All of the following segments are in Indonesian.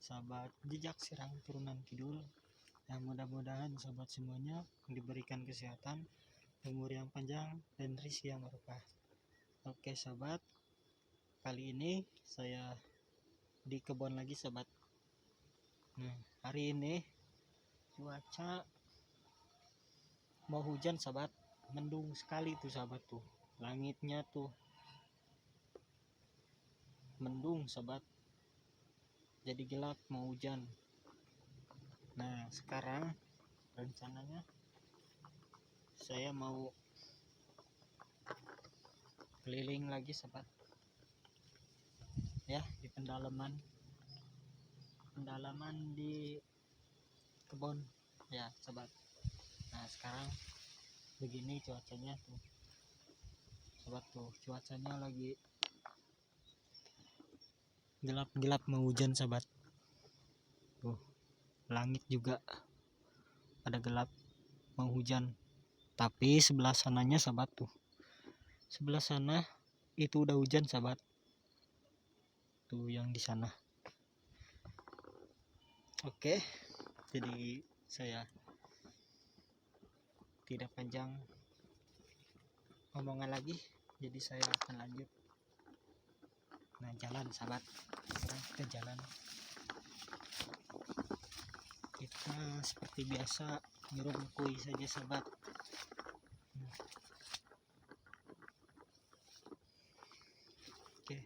sahabat jejak sirang turunan kidul. Yang mudah-mudahan sahabat semuanya diberikan kesehatan, umur yang panjang, dan rezeki yang berkah. Oke sahabat, kali ini saya di kebun lagi sahabat. Nah, hari ini cuaca mau hujan sahabat, mendung sekali tuh sahabat tuh, langitnya tuh mendung sahabat, jadi gelap mau hujan. Nah sekarang rencananya saya mau keliling lagi sahabat ya, di pendalaman di kebun ya sahabat. Nah sekarang begini cuacanya tuh sahabat, tuh cuacanya lagi gelap-gelap mau hujan sahabat. Tuh langit juga ada gelap mau hujan, tapi sebelah sananya sahabat, tuh sebelah sana itu udah hujan sahabat, tuh yang di sana. Oke, jadi saya tidak panjang ngomongan lagi, jadi saya akan lanjut. Nah jalan sahabat, sekarang kita jalan. Kita seperti biasa nyerungkui saja sahabat. Oke,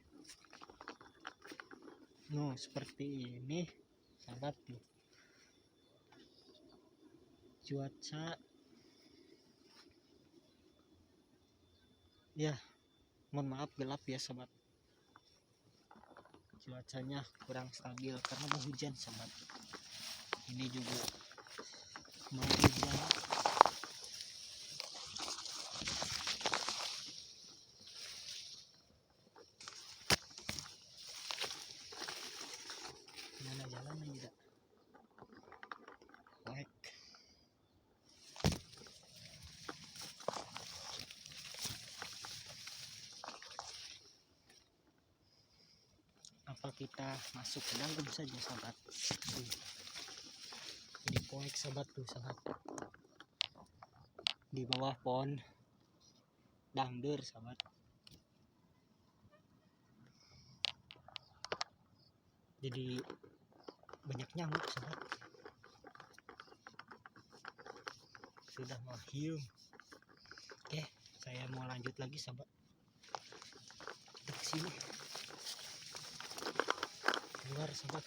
no seperti ini sahabat tuh cuaca ya, mohon maaf gelap ya sahabat, cuacanya kurang stabil karena mau hujan sahabat. Ini juga mau hujan. Mana jalannya tidak baik. Apa kita masuk ke dalam saja sahabat. Di poek sahabat tuh sahabat, di bawah pohon dangdur sahabat. Jadi banyak nyamuk sahabat, sudah mau hiung. Oke, saya mau lanjut lagi sahabat. Kita kesini keluar sahabat.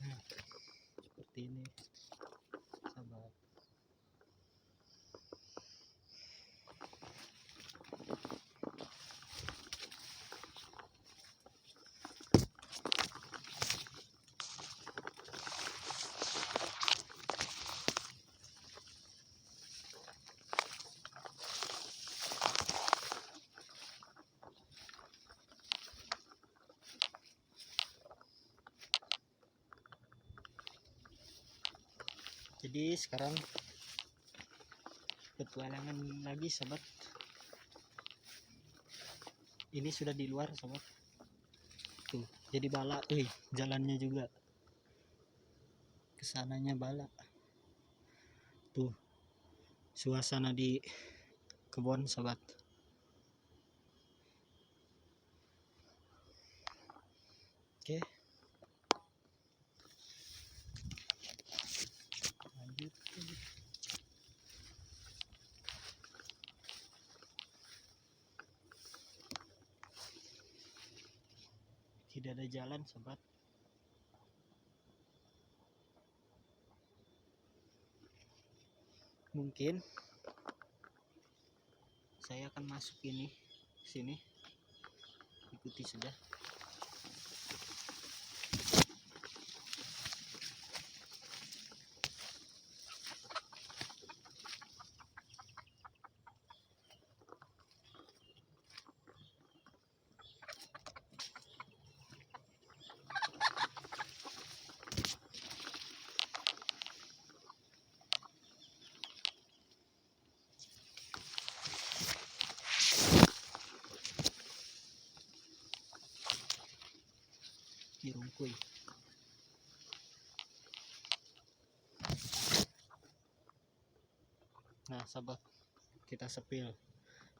Nah seperti ini sahabat. Jadi sekarang petualangan lagi sahabat. Ini sudah di luar sahabat. Tuh jadi bala, jalannya juga kesananya bala. Tuh suasana di kebun sahabat. Oke, lanjut. Tidak ada jalan sahabat. Mungkin saya akan masuk ini sini, ikuti saja. dirungkui. Nah sahabat, kita sepil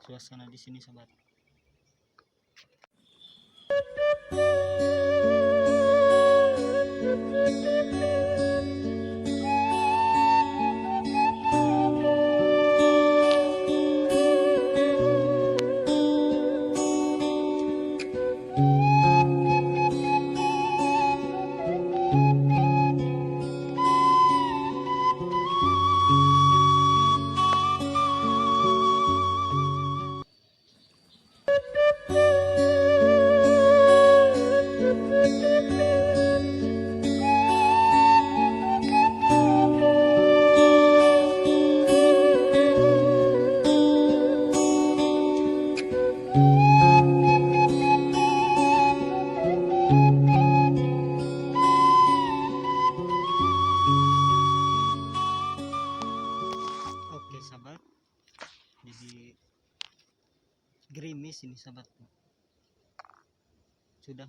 suasana di sini sahabat. Oke sahabat, jadi gerimis ini sahabat, sudah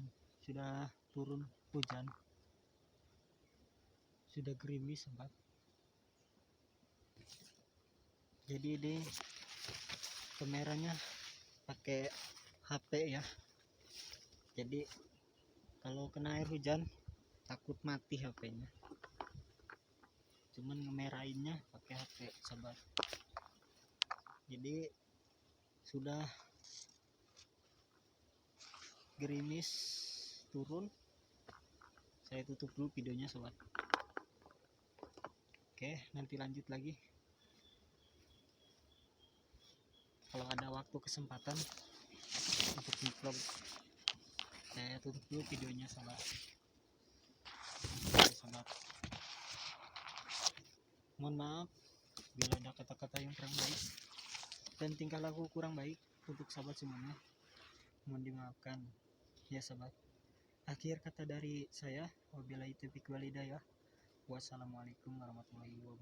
turun hujan, sudah gerimis sahabat. Jadi ini kameranya pakai HP ya, jadi kalau kena air hujan takut mati HP-nya, cuman ngemerainnya pakai HP sahabat. Jadi sudah gerimis turun, saya tutup dulu videonya sobat. Oke, nanti lanjut lagi kalau ada waktu kesempatan untuk vlog. Saya tutup dulu videonya sobat. Oke, sobat, mohon maaf bila ada kata-kata yang kurang baik dan tingkah laku kurang baik untuk sahabat semuanya, mohon dimaafkan ya sahabat. Akhir kata dari saya, wabillahi taufiq wal hidayah. Wassalamualaikum warahmatullahi wabarakatuh.